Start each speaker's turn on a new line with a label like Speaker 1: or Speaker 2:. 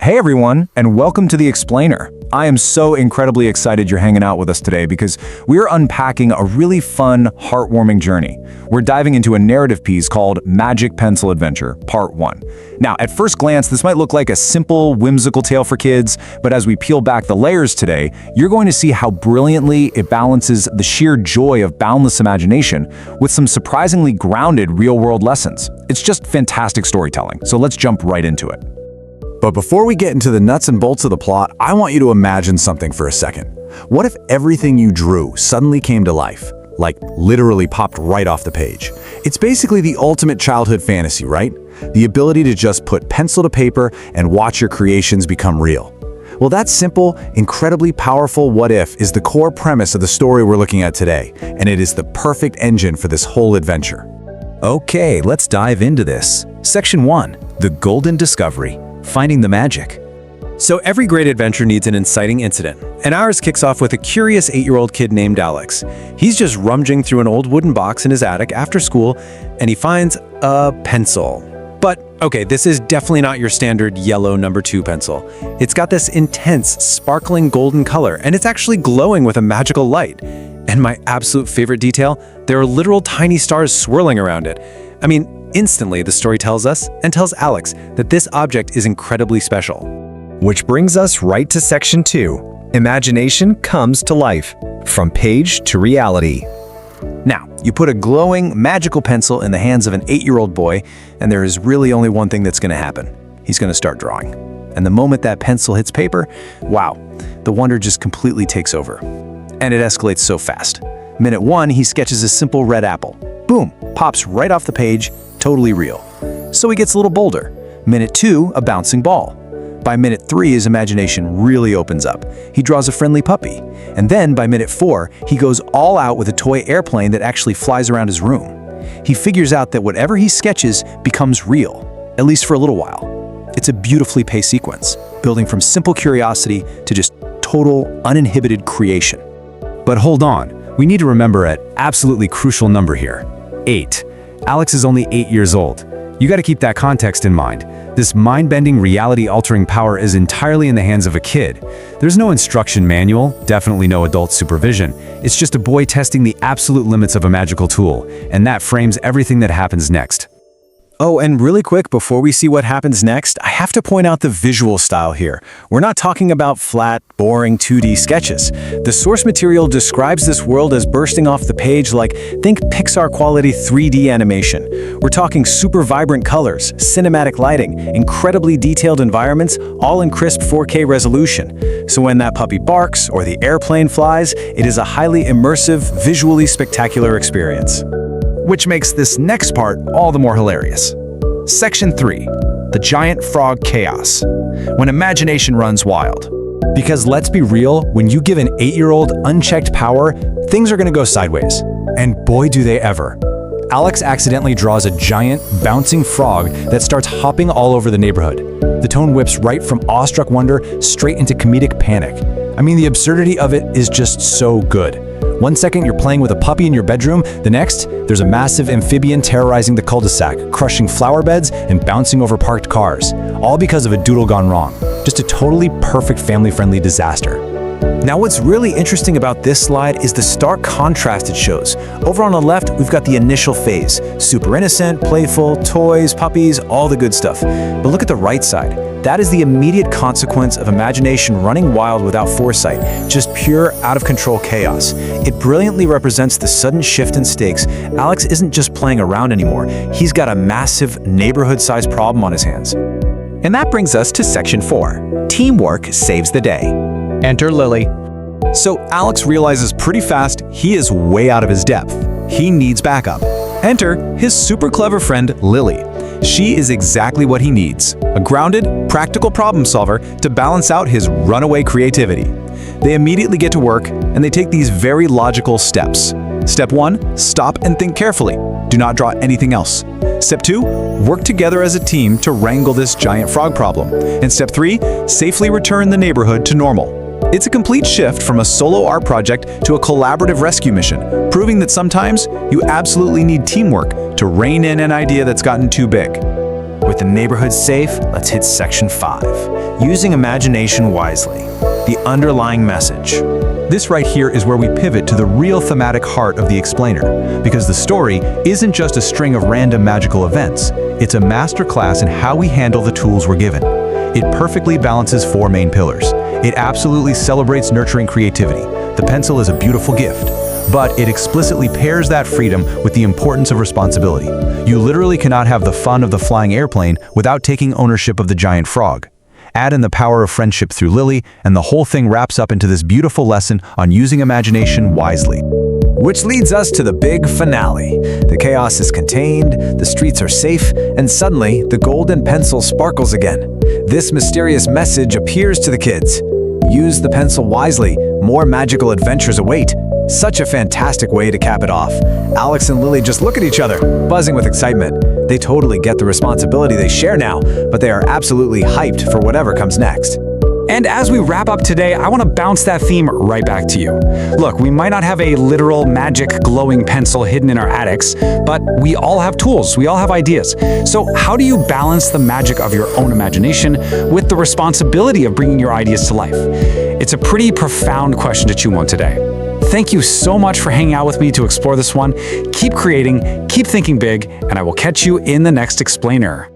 Speaker 1: Hey everyone, and welcome to The Explainer. I am so incredibly excited you're hanging out with us today because we're unpacking a really fun, heartwarming journey. We're diving into a narrative piece called Magic Pencil Adventure, Part 1. Now, at first glance, this might look like a simple, whimsical tale for kids, but as we peel back the layers today, you're going to see how brilliantly it balances the sheer joy of boundless imagination with some surprisingly grounded real-world lessons. It's just fantastic storytelling, so let's jump right into it.
Speaker 2: But before we get into the nuts and bolts of the plot, I want you to imagine something for a second. What if everything you drew suddenly came to life? Like, literally popped right off the page. It's basically the ultimate childhood fantasy, right? The ability to just put pencil to paper and watch your creations become real. Well, that simple, incredibly powerful what if is the core premise of the story we're looking at today, and it is the perfect engine for this whole adventure.
Speaker 3: Okay, let's dive into this. Section 1, The Golden Discovery. Finding the magic.
Speaker 4: So every great adventure needs an inciting incident, and ours kicks off with a curious 8-year-old kid named Alex. He's just rummaging through an old wooden box in his attic after school, and he finds a pencil. But, okay, this is definitely not your standard yellow number 2 pencil. It's got this intense, sparkling golden color, and it's actually glowing with a magical light. And my absolute favorite detail, there are literal tiny stars swirling around it. I mean, instantly, the story tells us and tells Alex that this object is incredibly special.
Speaker 3: Which brings us right to Section 2. Imagination comes to life. From page to reality.
Speaker 1: Now, you put a glowing, magical pencil in the hands of an 8-year-old boy, and there is really only one thing that's going to happen. He's going to start drawing. And the moment that pencil hits paper, wow, the wonder just completely takes over. And it escalates so fast. Minute 1, he sketches a simple red apple. Boom, pops right off the page, totally real. So he gets a little bolder. Minute 2, a bouncing ball. By minute 3, his imagination really opens up. He draws a friendly puppy. And then by minute 4, he goes all out with a toy airplane that actually flies around his room. He figures out that whatever he sketches becomes real, at least for a little while. It's a beautifully paced sequence, building from simple curiosity to just total, uninhibited creation.
Speaker 3: But hold on, we need to remember an absolutely crucial number here. 8. Alex is only 8 years old. You got to keep that context in mind. This mind-bending, reality-altering power is entirely in the hands of a kid. There's no instruction manual, definitely no adult supervision. It's just a boy testing the absolute limits of a magical tool, and that frames everything that happens next.
Speaker 1: Oh, and really quick, before we see what happens next, I have to point out the visual style here. We're not talking about flat, boring 2D sketches. The source material describes this world as bursting off the page like, think Pixar-quality 3D animation. We're talking super vibrant colors, cinematic lighting, incredibly detailed environments, all in crisp 4K resolution. So when that puppy barks or the airplane flies, it is a highly immersive, visually spectacular experience.
Speaker 3: Which makes this next part all the more hilarious. Section 3. The Giant Frog Chaos. When imagination runs wild. Because let's be real, when you give an 8-year-old unchecked power, things are going to go sideways. And boy do they ever. Alex accidentally draws a giant, bouncing frog that starts hopping all over the neighborhood. The tone whips right from awestruck wonder straight into comedic panic. I mean, the absurdity of it is just so good. One second you're playing with a puppy in your bedroom, the next, there's a massive amphibian terrorizing the cul-de-sac, crushing flower beds and bouncing over parked cars, all because of a doodle gone wrong. Just a totally perfect family-friendly disaster.
Speaker 1: Now what's really interesting about this slide is the stark contrast it shows. Over on the left, we've got the initial phase. Super innocent, playful, toys, puppies, all the good stuff. But look at the right side. That is the immediate consequence of imagination running wild without foresight, just pure, out-of-control chaos. It brilliantly represents the sudden shift in stakes. Alex isn't just playing around anymore. He's got a massive, neighborhood-sized problem on his hands.
Speaker 5: And that brings us to Section 4. Teamwork saves the day. Enter Lily.
Speaker 3: So Alex realizes pretty fast he is way out of his depth. He needs backup. Enter his super clever friend, Lily. She is exactly what he needs, a grounded, practical problem solver to balance out his runaway creativity. They immediately get to work, and they take these very logical steps. Step 1, stop and think carefully. Do not draw anything else. Step 2, work together as a team to wrangle this giant frog problem. And Step 3, safely return the neighborhood to normal. It's a complete shift from a solo art project to a collaborative rescue mission, proving that sometimes you absolutely need teamwork to rein in an idea that's gotten too big.
Speaker 1: With the neighborhood safe, let's hit section 5. Using imagination wisely. The underlying message.
Speaker 2: This right here is where we pivot to the real thematic heart of the explainer, because the story isn't just a string of random magical events, it's a masterclass in how we handle the tools we're given. It perfectly balances 4 main pillars. It absolutely celebrates nurturing creativity. The pencil is a beautiful gift, but it explicitly pairs that freedom with the importance of responsibility. You literally cannot have the fun of the flying airplane without taking ownership of the giant frog. Add in the power of friendship through Lily, and the whole thing wraps up into this beautiful lesson on using imagination wisely.
Speaker 1: Which leads us to the big finale. The chaos is contained, the streets are safe, and suddenly the golden pencil sparkles again. This mysterious message appears to the kids. Use the pencil wisely, more magical adventures await. Such a fantastic way to cap it off. Alex and Lily just look at each other, buzzing with excitement. They totally get the responsibility they share now, but they are absolutely hyped for whatever comes next.
Speaker 3: And as we wrap up today, I want to bounce that theme right back to you. Look, we might not have a literal magic glowing pencil hidden in our attics, but we all have tools, we all have ideas. So how do you balance the magic of your own imagination with the responsibility of bringing your ideas to life? It's a pretty profound question to chew on today. Thank you so much for hanging out with me to explore this one. Keep creating, keep thinking big, and I will catch you in the next explainer.